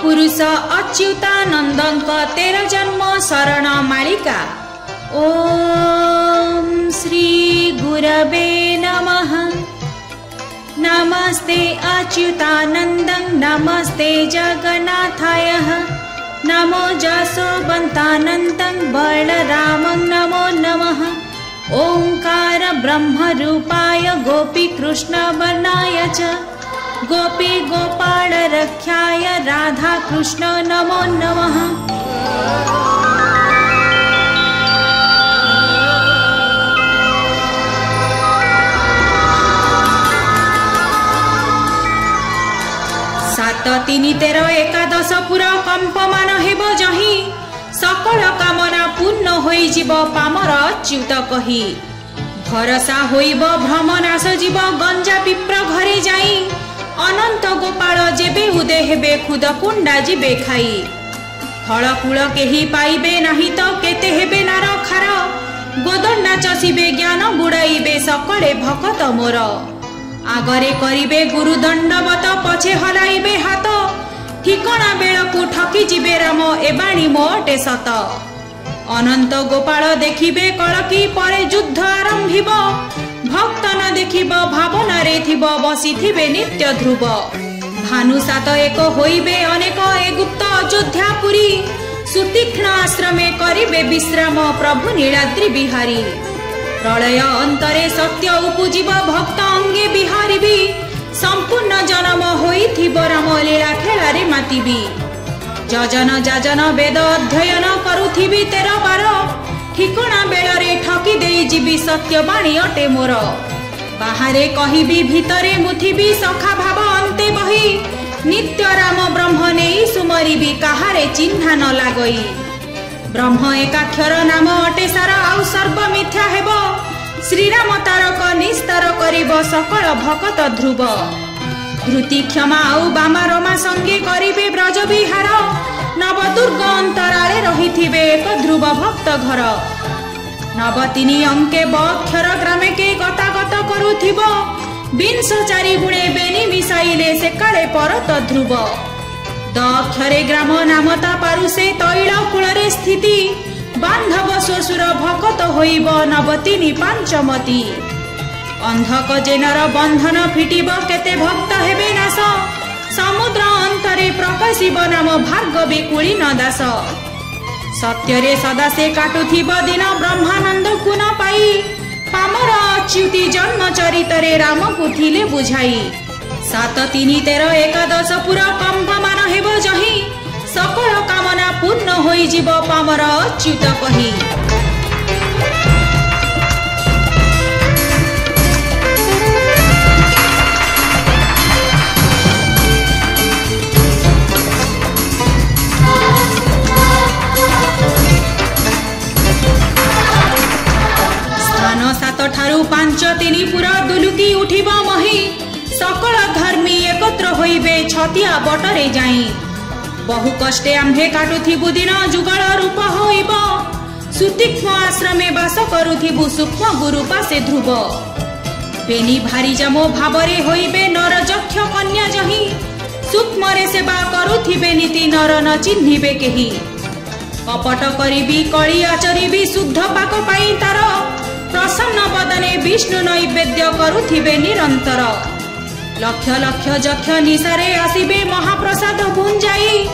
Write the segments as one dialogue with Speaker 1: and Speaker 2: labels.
Speaker 1: पुरुष अच्युतानंदंक 13 जन्म शरण मालिका। ओम श्री गुरवे नमः। नमस्ते अच्युतानंदं नमस्ते जगन्नाथाय। नमो जसोवन्तानंदं बलरामं नमो नमः। ओंकार ब्रह्म रूपाय गोपी कृष्ण वर्णाय च गोपी गोपाल रक्षाय राधा कृष्ण नमो नमः। सात तीन 13 एकादश पुरा कंपमान हेब जही सकल कामना पूर्ण होई जीव पामर अच्युत कही। भरसा होइब भ्रम नाश जीव गंजा पिप्र घरे जाई अनंत गोपाल जेबे उदे हेबे खुद कुंडा जीवे खाई। फल कूल केही पाइबे नाही तो केते हेबे नार खार गोदंडा चषिबे ज्ञान बुड़ाइबे सकले भकत मोर। आगरे करिबे गुरु दंडवत पछे हलाइबे हाथ ठिकणा बेलकु ठकी जीवे राम एबाणी मोटे सत। अनंत गोपाल देखिबे कलकी परे युद्ध आरंभिब भक्त न देखिब भावना रे थिब बसिथिबे नित्य ध्रुव। भानु सात एक होइबे अनेक ए गुप्त अयोध्यापुरी सुतीक्ष्ण आश्रमे करिबे विश्राम प्रभु नीलाद्रि बिहारी। प्रलय अंतरे सत्य उपजीव भक्त अंगे बिहारी भी संपूर्ण जन्म होइथिब राम लीला खेलारे मातिबी। जजन जाजन वेद अध्ययन करुथिबी 13 12 ठिकणा बेलरे ठकी देई जीवी सत्यवाणी अटे मोर। बाहरे कहिबी भितरे मुथिबी सखा भाव अंते बही नित्य राम ब्रह्म नेई सुमरिबी काहारे चिन्हा न लागई। ब्रह्म एकाक्षर नाम अटे सार आउ सर्व मिथ्या हेब श्रीराम तारक निस्तार करिब सकल भकत ध्रुव। धृति क्षमा आउ बामा रमा संगे करिबे ब्रज विहार नव दुर्ग अंतराले रहिथिबे एक ध्रुव भक्त घर। नव 3 अंके बक्षर ग्रामे के गतागत करुथिब 24 गुणे बेनी मिसाइले से काले परत ध्रुव। दक्षरे ग्राम नामता पारुसे तैल कूलरे स्थिति बांधव स्वसुर भकत होइब नव 3 पांचमती। अंधक जेनर बंधन फिटिब केते भक्त हेबे नाश समुद्र अंतरे प्रकाशिब नाम भार्गवी कुलीन दास। सत्यरे सदा से काटुथिब दिन ब्रह्मानंद गुण पाई पामर अच्युति जन्म चरितरे राम कुथिले बुझाई। 7 3 13 एकादश पुरा कंपमान हेब जही सकल कामना पूर्ण होई जीव पामर अच्युत कही। स्थान 7 ठारू 5 3 पुरा दुलुकी उठिब मही सकल धर्मी एकत्र होइबे छतिया बटरे जाई। बहु कष्टे आम्भे काटुथिबु दिन जुगल रूप होइब सुतीक्ष्म आश्रमे बास करुथिबु सूक्ष्म गुरु पासे ध्रुव। बेनी भारी जमो भावरे होइबे नर जक्ष कन्या जही सूक्ष्मरे सेवा करुथिबे नीति नर न चिन्हिबे केही। कपट करिबी कଳି आचरिबी शुद्ध पाक पाई तार प्रसन्न बदने विष्णु नैवेद्य करुथिबे निरंतर। लक्ष लक्ष जक्ष निशारे आसिबे महाप्रसाद भुंजाई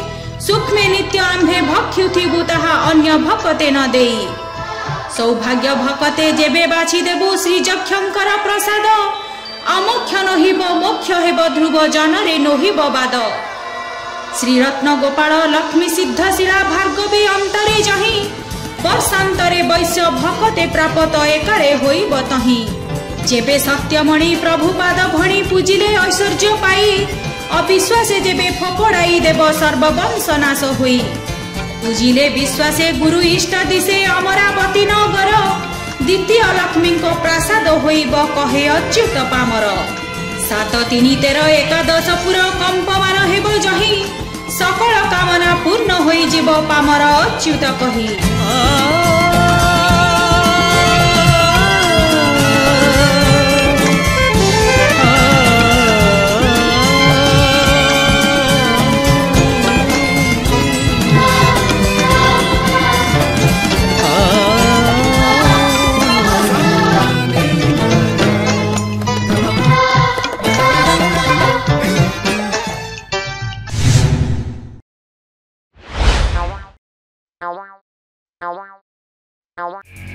Speaker 1: सूक्ष्मे नित्य आम्भे भक्षुथिबु ताहा अन्य भकते न देई। सौभाग्य भकते जेबे बाछि देबु श्री जक्षंकर प्रसाद अमोक्ष नहिब मोक्ष हेब ध्रुव जनरे नहिब बाद। श्री रत्न गोपाल लक्ष्मी सिद्धशिला भार्गवी अंतरे जही वर्षांतरे वैश्य भकते प्रापत एकारे होइब तही। जेबे सत्यमणि प्रभुपाद भणी पूजिले ऐश्वर्य पाई अविश्वासे जेबे फपड़ाई देव सर्ववंश नाश होई। पूजिले विश्वासे गुरु इष्ट दिशे अमरावती नगर द्वितीय लक्ष्मी को प्रसाद होइब कहे अच्युत पामर। 7 3 13 एकादश पुरा कंपमान हेब जही सकल कामना पूर्ण होई जीव पामर अच्युत कही।
Speaker 2: Ow.